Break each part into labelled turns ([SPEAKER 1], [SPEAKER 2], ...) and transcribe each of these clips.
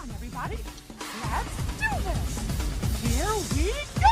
[SPEAKER 1] on, everybody. Let's do this. Here we go.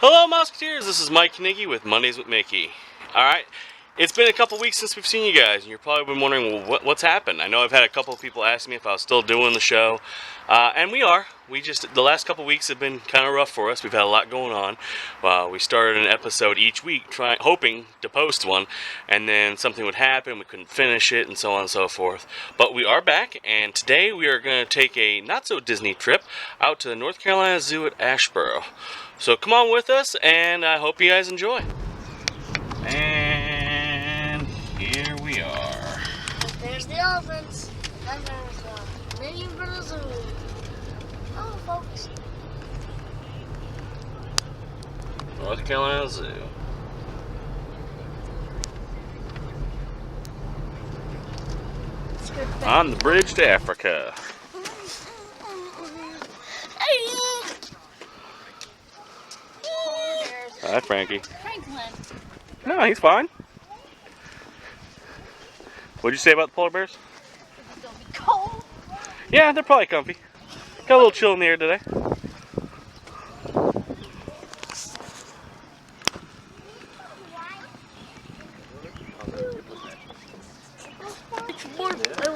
[SPEAKER 2] Hello Musketeers, this is Mike Kniggy with Mondays with Mickey. Alright, it's been a couple weeks since we've seen you guys, and you're probably been wondering, well, what's happened? I know I've had a couple of people ask me if I was still doing the show, and we are. The last couple of weeks have been kind of rough for us. We've had a lot going on. We started an episode each week, hoping to post one, and then something would happen, we couldn't finish it, and so on and so forth. But we are back, and today we are going to take a not-so-Disney trip out to the North Carolina Zoo at Asheboro. So come on with us, and I hope you guys enjoy. And here we are.
[SPEAKER 3] There's the elephants. And there's mini for the zoo. Oh, folks.
[SPEAKER 2] North Carolina Zoo. On the bridge to Africa. Hi, Frankie.
[SPEAKER 3] Franklin.
[SPEAKER 2] No, he's fine. What'd you say about the polar bears?
[SPEAKER 3] They'll be cold.
[SPEAKER 2] Yeah, they're probably comfy. Got a little chill in the air today.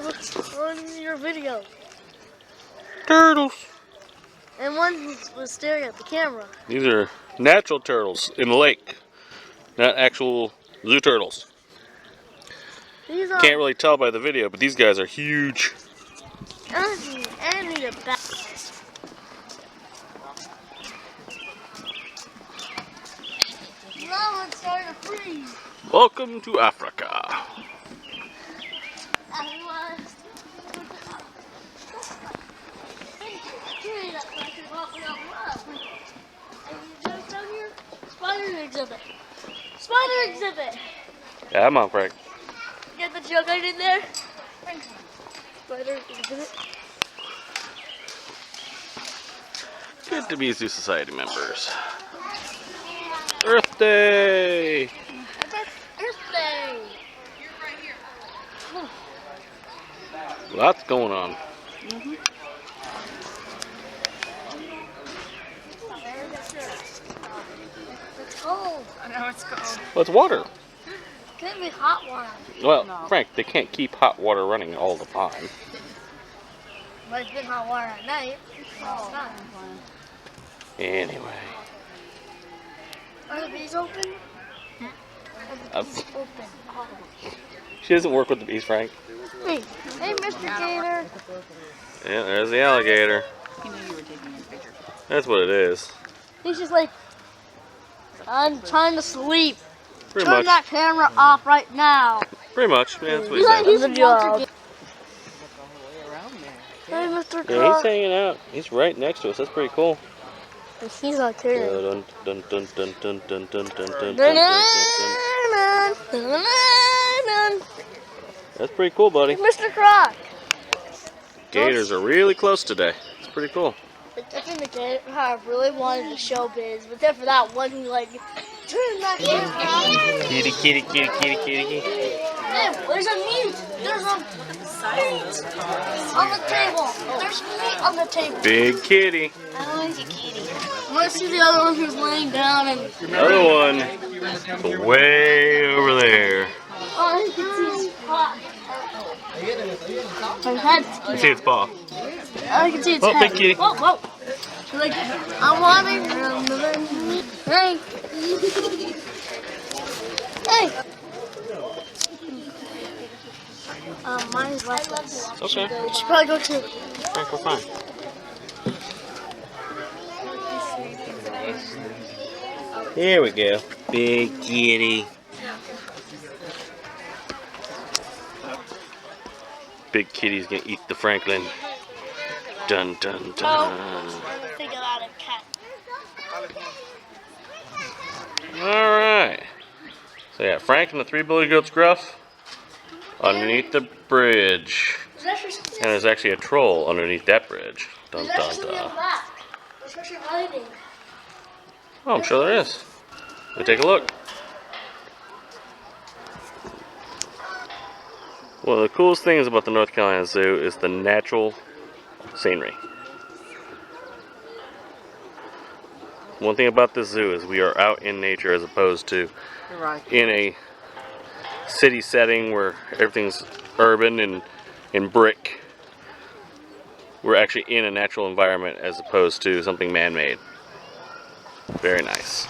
[SPEAKER 3] What's on your video?
[SPEAKER 2] Turtles.
[SPEAKER 3] And one was staring at the camera.
[SPEAKER 2] These are natural turtles in the lake, not actual zoo turtles.
[SPEAKER 3] These are.
[SPEAKER 2] Can't really tell by the video, but these guys are huge.
[SPEAKER 3] And need a back. Now it's starting to freeze.
[SPEAKER 2] Welcome to Africa.
[SPEAKER 3] Spider exhibit. Spider exhibit.
[SPEAKER 2] Yeah, come on, Frank.
[SPEAKER 3] Get the joke I did there? Spider exhibit.
[SPEAKER 2] Good to be Zoo Society members. Earth Day!
[SPEAKER 3] Earth Day.
[SPEAKER 2] Lots going on.
[SPEAKER 3] It's cold.
[SPEAKER 1] I know it's cold.
[SPEAKER 2] Well, it's water.
[SPEAKER 3] It can't be hot water.
[SPEAKER 2] Well,
[SPEAKER 1] No.
[SPEAKER 2] Frank, they can't keep hot water running all the time.
[SPEAKER 3] But it's been hot water at night. Oh, it's not.
[SPEAKER 2] Anyway.
[SPEAKER 3] Are the bees open? Are the bees open? Oh.
[SPEAKER 2] She doesn't work with the bees, Frank.
[SPEAKER 3] Hey, Mr. Gator.
[SPEAKER 2] Yeah, there's the alligator.
[SPEAKER 1] He knew you were taking his picture.
[SPEAKER 2] That's what it is.
[SPEAKER 3] He's just like, I'm trying to sleep.
[SPEAKER 2] Pretty
[SPEAKER 3] Turn
[SPEAKER 2] much.
[SPEAKER 3] that camera off right now.
[SPEAKER 2] Pretty much. Yeah, that's what he
[SPEAKER 3] He's like,
[SPEAKER 2] said.
[SPEAKER 3] he's Walter.
[SPEAKER 1] Around
[SPEAKER 3] Hey,
[SPEAKER 1] there.
[SPEAKER 3] Mr.
[SPEAKER 2] Yeah,
[SPEAKER 3] Croc.
[SPEAKER 2] he's hanging out. He's right next to us. That's pretty cool.
[SPEAKER 3] He's not kidding.
[SPEAKER 2] Dun, dun, dun, dun, dun, dun, dun, dun, dun, dun, dun, dun. That's pretty cool, buddy.
[SPEAKER 3] Mr. Croc.
[SPEAKER 2] Gators are really close today. It's pretty cool.
[SPEAKER 3] That's indicated how I really wanted to showbiz, but then for that one, he like, turn that camera off.
[SPEAKER 2] Kitty, kitty, kitty, kitty, kitty, kitty.
[SPEAKER 3] Hey, there's a mute. There's a On the table. There's meat on the table.
[SPEAKER 2] Big kitty.
[SPEAKER 3] I like a kitty. I want to see the other one who's laying down and.
[SPEAKER 2] Another one is way over there.
[SPEAKER 3] Oh, I can see his paw. My head's
[SPEAKER 2] You see its paw.
[SPEAKER 3] I can see its
[SPEAKER 2] Oh,
[SPEAKER 3] head.
[SPEAKER 2] big kitty.
[SPEAKER 3] Whoa, whoa. Like, I'm wanting. Hey. Hey. Mine's restless.
[SPEAKER 2] Okay.
[SPEAKER 3] We should probably go to.
[SPEAKER 2] Frank, we're fine. Here we go. Big kitty. Big kitty's gonna eat the Franklin. Dun dun dun.
[SPEAKER 3] Oh, figure out a cat.
[SPEAKER 2] Alright. So yeah, Frank and the three billy goats gruff underneath the bridge. And there's actually a troll underneath that bridge. Dun dun dun. Oh, I'm sure there is. Let me take a look. One of the coolest things about the North Carolina Zoo is the natural scenery. One thing about this zoo is we are out in nature as opposed to in a city setting where everything's urban and in brick. We're actually in a natural environment as opposed to something man-made. Very nice.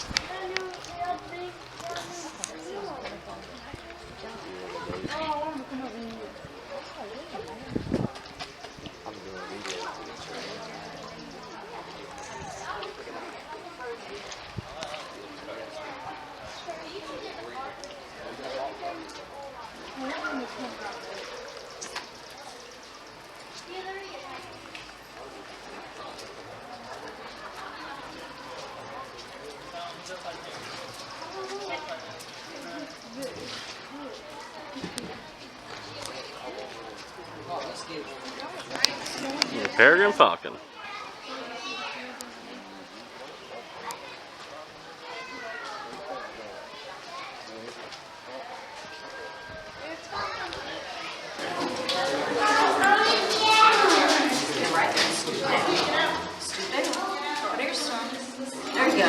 [SPEAKER 2] The peregrine falcon.
[SPEAKER 1] There you go.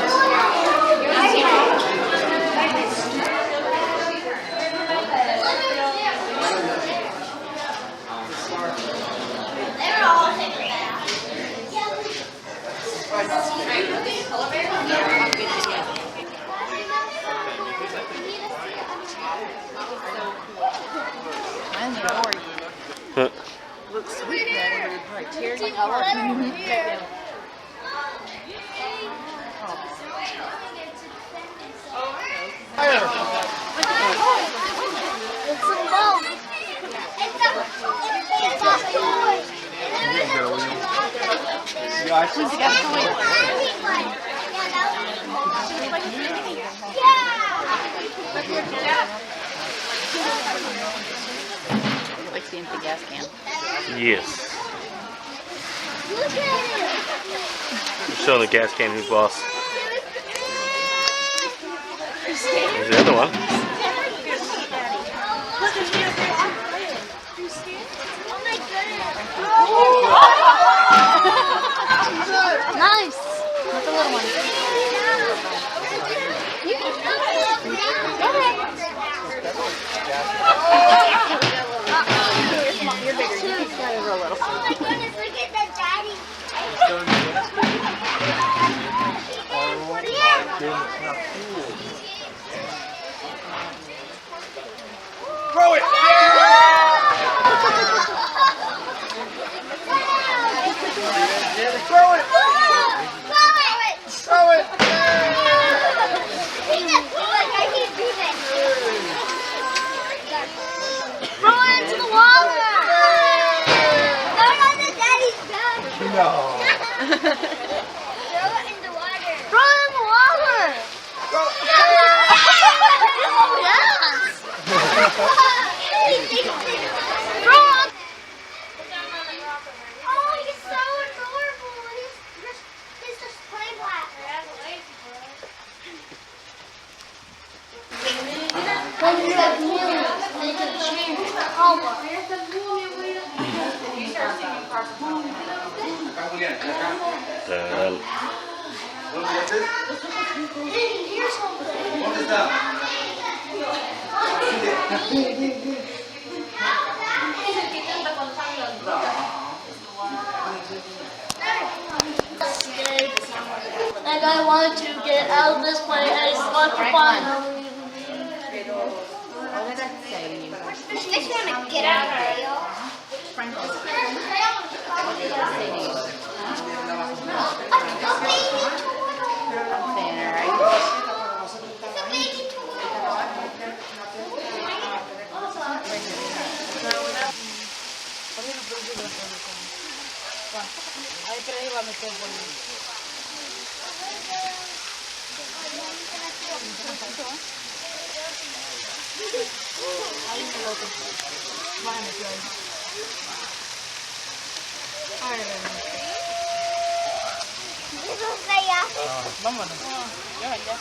[SPEAKER 1] Mine's boring. Looks sweet though. Like tears like all over.
[SPEAKER 3] It's a bone.
[SPEAKER 1] Who's got the like the empty gas can.
[SPEAKER 2] Yes.
[SPEAKER 3] Look at it.
[SPEAKER 2] I'm showing the gas can who's boss. There's the other one.
[SPEAKER 3] Nice. That's a little one.
[SPEAKER 1] You're bigger. You can stand it real little.
[SPEAKER 3] Oh my goodness, look at that daddy.
[SPEAKER 4] Throw it! Throw it! Throw it!
[SPEAKER 3] Throw it into the water! Throw it on the daddy's back!
[SPEAKER 4] No.
[SPEAKER 3] Throw it in the water! Throw it in the water!
[SPEAKER 4] Throw it!
[SPEAKER 3] Yes! Throw it! Oh, he's so adorable! He's just plain black. When you're like kneeling, make a chair. Oh, Here's something.
[SPEAKER 4] ¿Dónde está?
[SPEAKER 3] And I want to get out of this place and I want to find them. I just want to get out of here.
[SPEAKER 1] Vámonos. Ya, ya.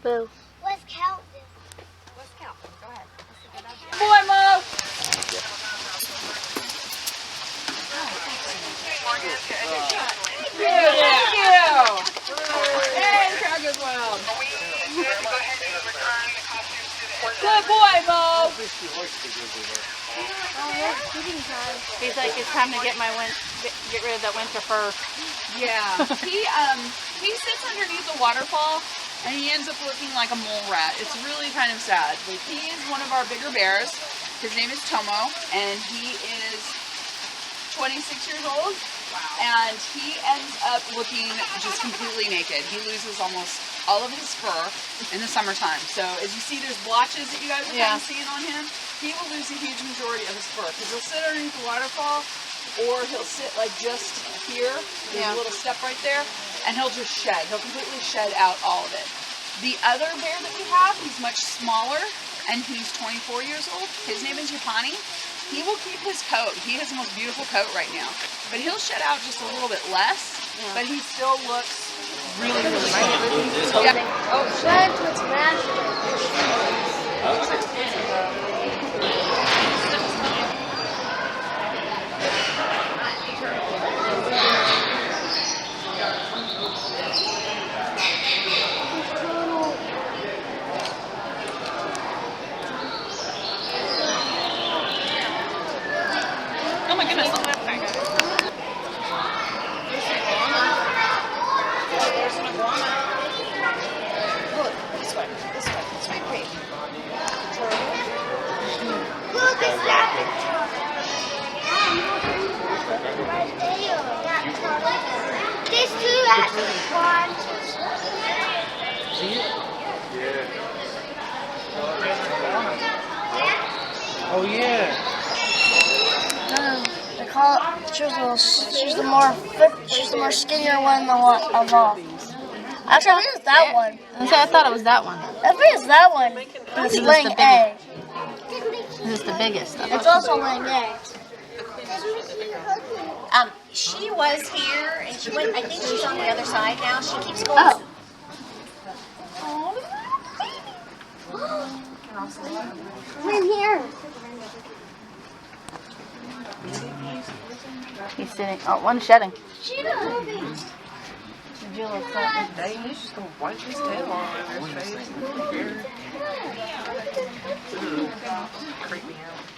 [SPEAKER 3] Boo. Let's count this.
[SPEAKER 1] Let's count. Go ahead. Boy, Mo! Thank you! Hey, the crowd goes wild. Good boy, Mo!
[SPEAKER 5] He's like, it's time to get rid of that winter fur.
[SPEAKER 1] Yeah. He sits underneath the waterfall and he ends up looking like a mole rat. It's really kind of sad. But he is one of our bigger bears. His name is Tomo, and he is 26 years old. And he ends up looking just completely naked. He loses almost all of his fur in the summertime. So as you see, there's blotches that you guys are kind of seeing on him. He will lose a huge majority of his fur because he'll sit underneath the waterfall, or he'll sit like just here. There's a little step right there, and he'll just shed. He'll completely shed out all of it. The other bear that we have, he's much smaller, and he's 24 years old. His name is Yapani. He will keep his coat. He has the most beautiful coat right now. But he'll shed out just a little bit less, but he still looks really, really cool. Yeah.
[SPEAKER 3] Oh, shine to its magic.
[SPEAKER 1] Oh my goodness.
[SPEAKER 3] Look, it's that. Right there. There's two actually. One,
[SPEAKER 4] Oh yeah.
[SPEAKER 3] they call it. She's the more skinnier one of all. Actually, I think it's that one.
[SPEAKER 5] I thought it was that one.
[SPEAKER 3] I think it's that one. It's laying eggs.
[SPEAKER 5] This is the biggest.
[SPEAKER 3] It's also laying eggs.
[SPEAKER 6] She was here, and she went. I think she's on the other side now. She keeps going.
[SPEAKER 3] Come in here.
[SPEAKER 5] He's sitting. Oh, one's shedding.
[SPEAKER 3] She's moving. do look fun.
[SPEAKER 1] He's just gonna wipe his tail all over his face. Creep me out.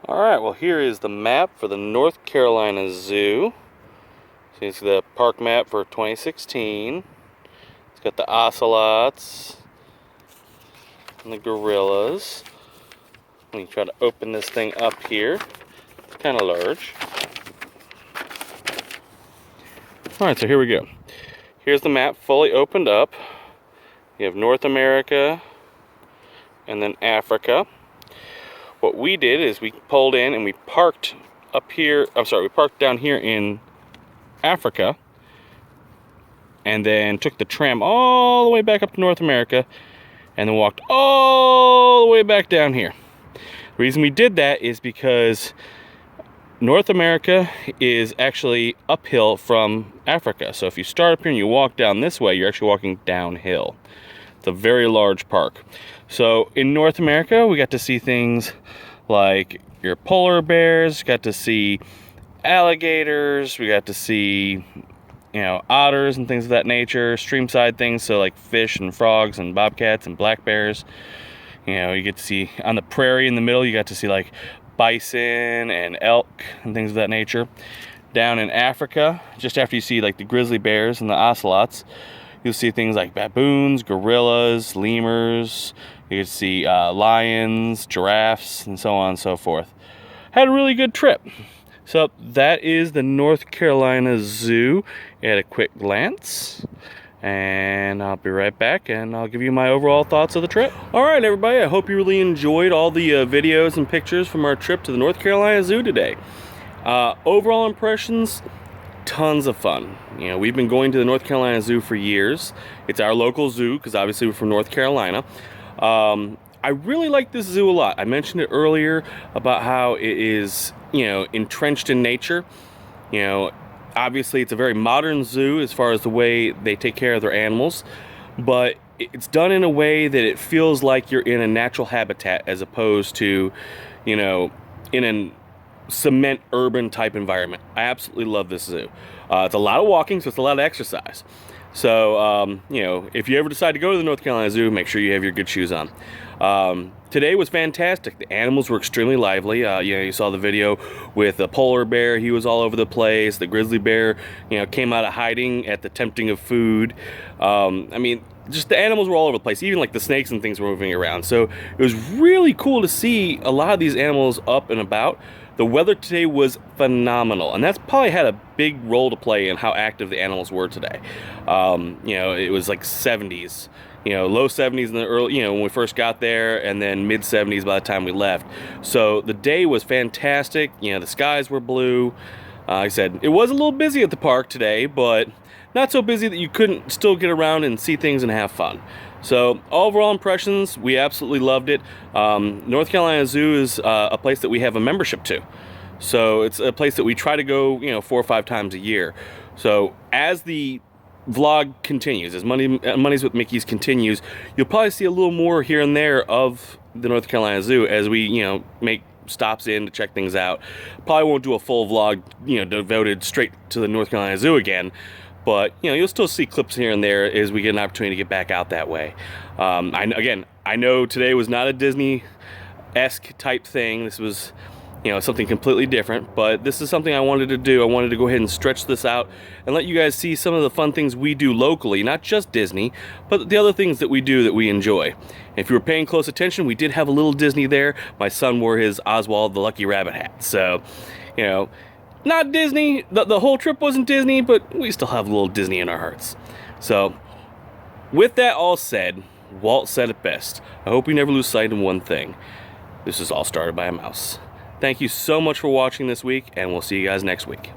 [SPEAKER 2] Alright, well here is the map for the North Carolina Zoo. So you see the park map for 2016. It's got the ocelots and the gorillas. Let me try to open this thing up here. It's kind of large. Alright, so here we go. Here's the map fully opened up. You have North America and then Africa. What we did is we pulled in and we parked up here, we parked down here in Africa, and then took the tram all the way back up to North America, and then walked all the way back down here. The reason we did that is because North America is actually uphill from Africa. So if you start up here and you walk down this way, you're actually walking downhill. It's a very large park. So in North America, we got to see things like your polar bears, got to see alligators, we got to see, you know, otters and things of that nature, streamside things, so like fish and frogs and bobcats and black bears. You know, you get to see on the prairie in the middle, you got to see like bison and elk and things of that nature. Down in Africa, just after you see like the grizzly bears and the ocelots, you'll see things like baboons, gorillas, lemurs. You can see lions, giraffes, and so on and so forth. Had a really good trip. So that is the North Carolina Zoo at a quick glance. And I'll be right back and I'll give you my overall thoughts of the trip. All right, everybody, I hope you really enjoyed all the videos and pictures from our trip to the North Carolina Zoo today. Overall impressions, tons of fun. You know, we've been going to the North Carolina Zoo for years. It's our local zoo because obviously we're from North Carolina. I really like this zoo a lot. I mentioned it earlier about how it is, you know, entrenched in nature. You know, obviously it's a very modern zoo as far as the way they take care of their animals, but it's done in a way that it feels like you're in a natural habitat as opposed to, you know, in a cement urban type environment. I absolutely love this zoo. It's a lot of walking, so it's a lot of exercise. So, you know, if you ever decide to go to the North Carolina Zoo, make sure you have your good shoes on. Today was fantastic. The animals were extremely lively. You know, you saw the video with the polar bear. He was all over the place. The grizzly bear, you know, came out of hiding at the tempting of food. I mean, just the animals were all over the place. Even like the snakes and things were moving around. So it was really cool to see a lot of these animals up and about. The weather today was phenomenal, and that's probably had a big role to play in how active the animals were today. You know, it was like 70s, you know, low 70s in the early, you know, when we first got there, and then mid 70s by the time we left. So the day was fantastic. You know, the skies were blue. Like I said, it was a little busy at the park today, but not so busy that you couldn't still get around and see things and have fun. So overall impressions, we absolutely loved it. North Carolina Zoo is a place that we have a membership to. So it's a place that we try to go, you know, 4 or 5 times a year. So as the vlog continues, as Mondays with Mickey's continues, you'll probably see a little more here and there of the North Carolina Zoo as we, you know, make stops in to check things out. Probably won't do a full vlog, you know, devoted straight to the North Carolina Zoo again. But, you know, you'll still see clips here and there as we get an opportunity to get back out that way. I know today was not a Disney-esque type thing. This was, you know, something completely different. But this is something I wanted to do. I wanted to go ahead and stretch this out and let you guys see some of the fun things we do locally. Not just Disney, but the other things that we do that we enjoy. If you were paying close attention, we did have a little Disney there. My son wore his Oswald the Lucky Rabbit hat. So, you know, not Disney, the whole trip wasn't Disney, but we still have a little Disney in our hearts. So, with that all said, Walt said it best. I hope we never lose sight of one thing. This is all started by a mouse. Thank you so much for watching this week, and we'll see you guys next week.